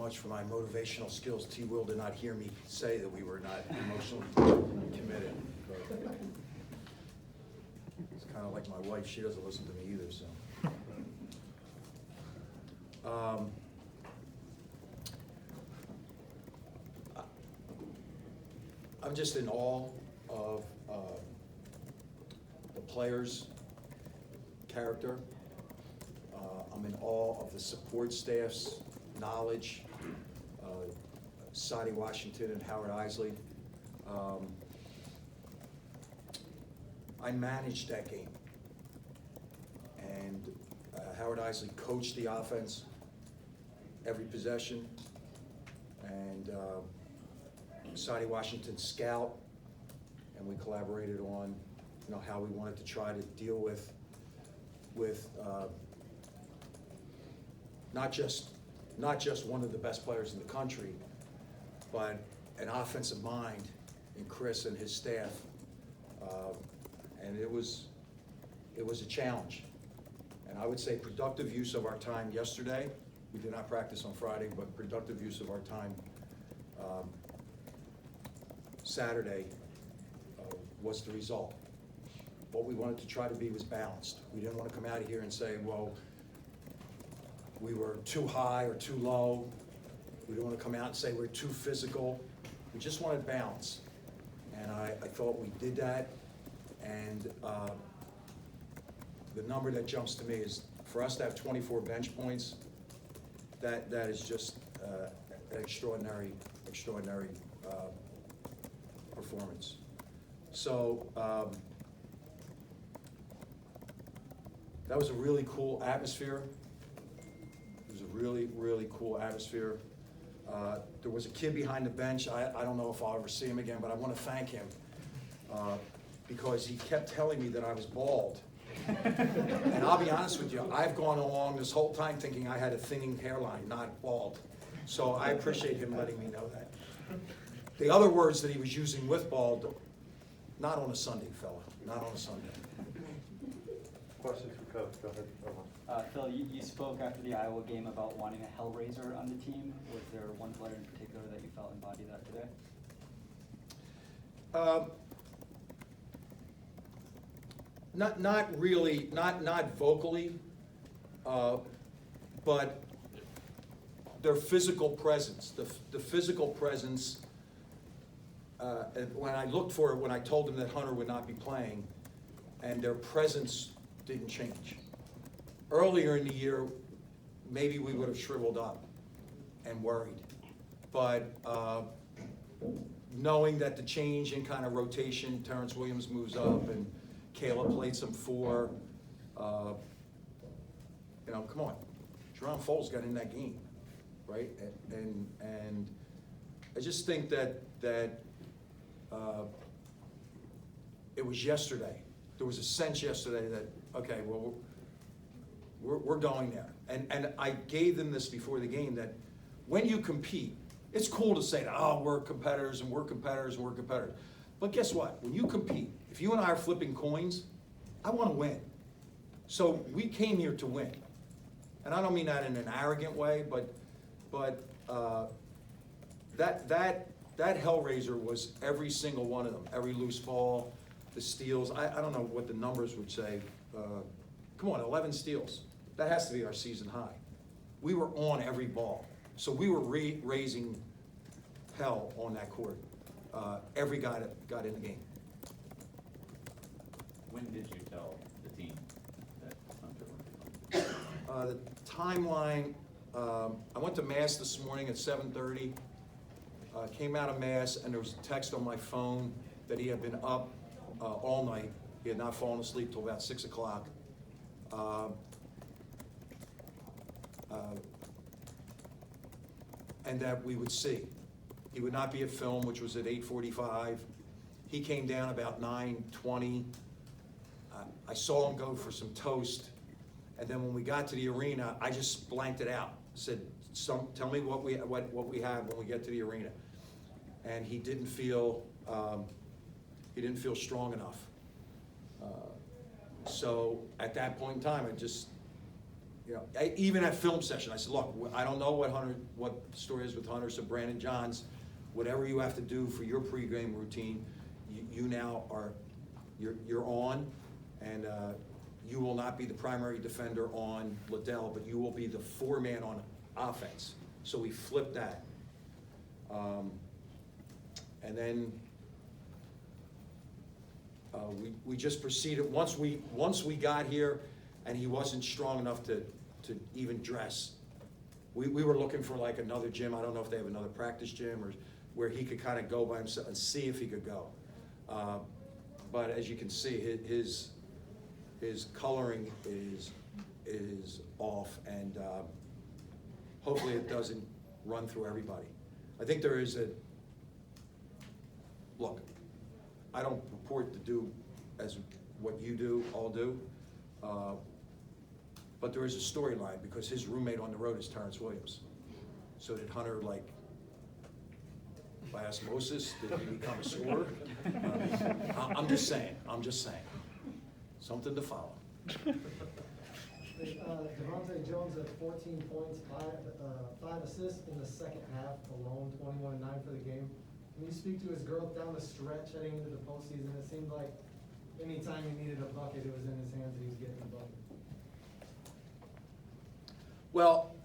much for my motivational skills. T. Will did not hear me say that we were not emotionally committed. It's kind of like my wife, she doesn't listen to me either, so. I'm just in awe of the players' character. I'm in awe of the support staff's knowledge, Sadie Washington and Howard Isley. I managed that game, and Howard Isley coached the offense every possession, and Sadie Washington scout, and we collaborated on, how we wanted to try to deal with not just one of the best players in the country, but an offensive mind in Chris and his staff, and it was a challenge. And I would say productive use of our time yesterday. We did not practice on Friday, but productive use of our time Saturday was the result. What we wanted to try to be was balanced. We didn't want to come out of here and say, well, we were too high or too low. We didn't want to come out and say we're too physical. We just wanted balance. And I thought we did that. And the number that jumps to me is for us to have 24 bench points, that is just an extraordinary performance. So that was a really cool atmosphere. It was a really, really cool atmosphere. There was a kid behind the bench. I don't know if I'll ever see him again, but I want to thank him because he kept telling me that I was bald. And I'll be honest with you, I've gone along this whole time thinking I had a thinning hairline, not bald. So I appreciate him letting me know that. The other words that he was using with bald, not on a Sunday, fella, not on a Sunday. Questions for Coach? Go ahead. Phil, you spoke after the Iowa game about wanting a Hellraiser on the team. Was there one player in particular that you felt embodied that today? Not really, not vocally, but their physical presence. The physical presence. When I looked for it, when I told them that Hunter would not be playing, and their presence didn't change. Earlier in the year, maybe we would have shriveled up and worried. But knowing that the change in kind of rotation, Terrence Williams moves up and Caleb played some 4, come on, Jerome Foles got in that game, right? And I just think that it was yesterday. There was a sense yesterday that, okay, well, we're going there. And I gave them this before the game, that when you compete, it's cool to say that, oh, we're competitors and we're competitors and we're competitors. But guess what? When you compete, if you and I are flipping coins, I want to win. So we came here to win. And I don't mean that in an arrogant way, but that Hellraiser was every single one of them. Every loose ball, the steals. I don't know what the numbers would say. Come on, 11 steals. That has to be our season high. We were on every ball. So we were raising hell on that court. Every guy that got in the game. When did you tell the team that Hunter would be The timeline, I went to Mass this morning at 7:30. Came out of Mass, and there was a text on my phone that he had been up all night. He had not fallen asleep till about 6 o'clock. And that we would see. He would not be at film, which was at 8:45. He came down about 9:20. I saw him go for some toast. And then when we got to the arena, I just blanked it out. Said, tell me what we have when we get to the arena. And he didn't feel strong enough. So at that point in time, Even at film session, I said, look, I don't know what the story is with Hunter, so Brandon Johns, whatever you have to do for your pregame routine, you now you're on, and you will not be the primary defender on Liddell, but you will be the four-man on offense. So we flipped that. And then we just proceeded, once we got here and he wasn't strong enough to even dress, we were looking for like another gym. I don't know if they have another practice gym or where he could kind of go by himself and see if he could go. But as you can see, his coloring is off, and hopefully it doesn't run through everybody. I think there is look, I don't purport to do as what you all do, but there is a storyline because his roommate on the road is Terrence Williams. So did Hunter, like, by osmosis, did he become a scorer? I'm just saying, something to follow. Devontae Jones at 14 points, 5 assists in the second half alone, 21-9 for the game. Can you speak to his growth down the stretch heading into the postseason? It seemed like anytime he needed a bucket, it was in his hands and he was getting the bucket. Well,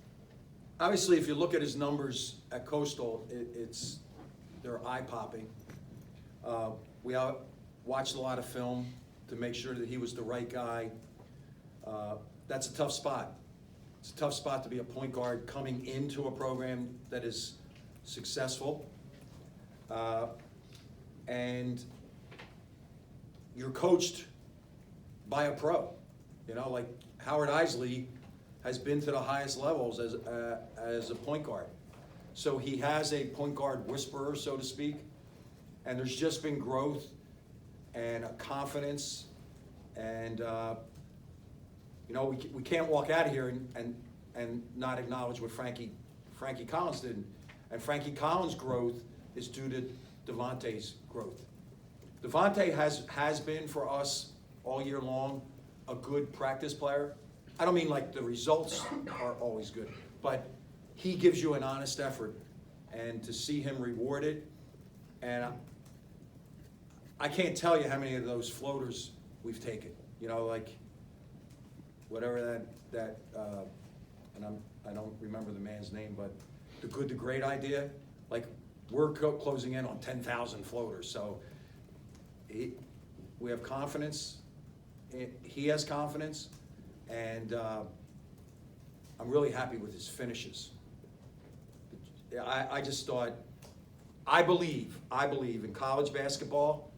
obviously, if you look at his numbers at Coastal, they're eye-popping. We watched a lot of film to make sure that he was the right guy. That's a tough spot. It's a tough spot to be a point guard coming into a program that is successful. And you're coached by a pro. Like Howard Isley has been to the highest levels as a point guard. So he has a point guard whisperer, so to speak, and there's just been growth and a confidence, and we can't walk out of here and not acknowledge what Frankie Collins did, and Frankie Collins' growth is due to Devontae's growth. Devontae has been for us all year long a good practice player. I don't mean like the results are always good, but he gives you an honest effort, and to see him rewarded, and I can't tell you how many of those floaters we've taken. Like whatever that and I don't remember the man's name, but the good to great idea. Like we're closing in on 10,000 floaters, so we have confidence. He has confidence, and I'm really happy with his finishes. I just thought, I believe in college basketball,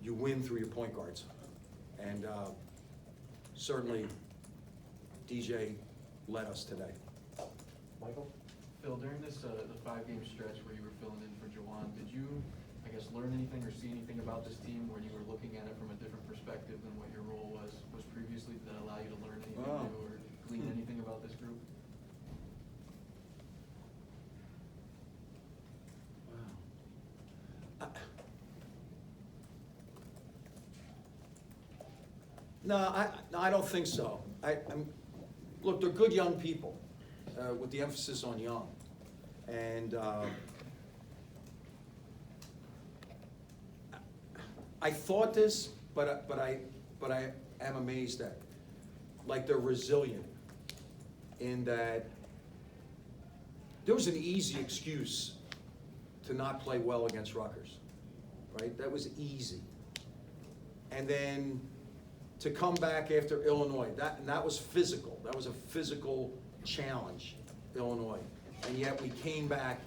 you win through your point guards. And certainly DJ led us today. Michael? Phil, during this the 5-game stretch where you were filling in for Jawan, did you, I guess, learn anything or see anything about this team where you were looking at it from a different perspective than what your role was previously? Did that allow you to learn anything new or glean anything about this group? No, I don't think so. Look, they're good young people, with the emphasis on young, and I thought this, but I am amazed at, like, they're resilient in that there was an easy excuse to not play well against Rutgers, right? That was easy, and then to come back after Illinois, that was physical. That was a physical challenge, Illinois. And yet we came back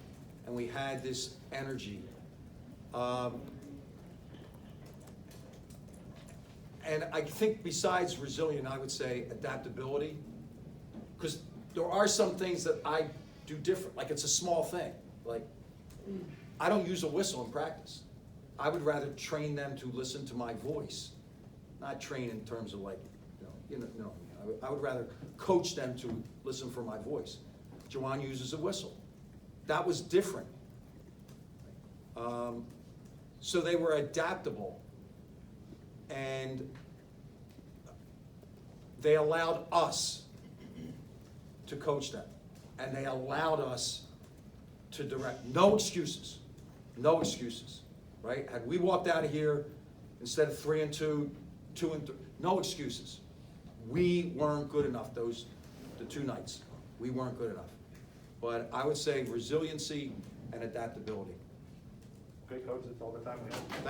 and we had this energy. And I think besides resilient, I would say adaptability. Because there are some things that I do different. Like, it's a small thing. Like, I don't use a whistle in practice. I would rather train them to listen to my voice. Not train in terms of like, I would rather coach them to listen for my voice. Jawan uses a whistle. That was different. So they were adaptable, and they allowed us to coach them. And they allowed us to direct. No excuses. No excuses, right? Had we walked out of here instead of 3-2, 2-3, no excuses. We weren't good enough the 2 nights. We weren't good enough. But I would say resiliency and adaptability. Okay, coach, that's all the time we have. Thank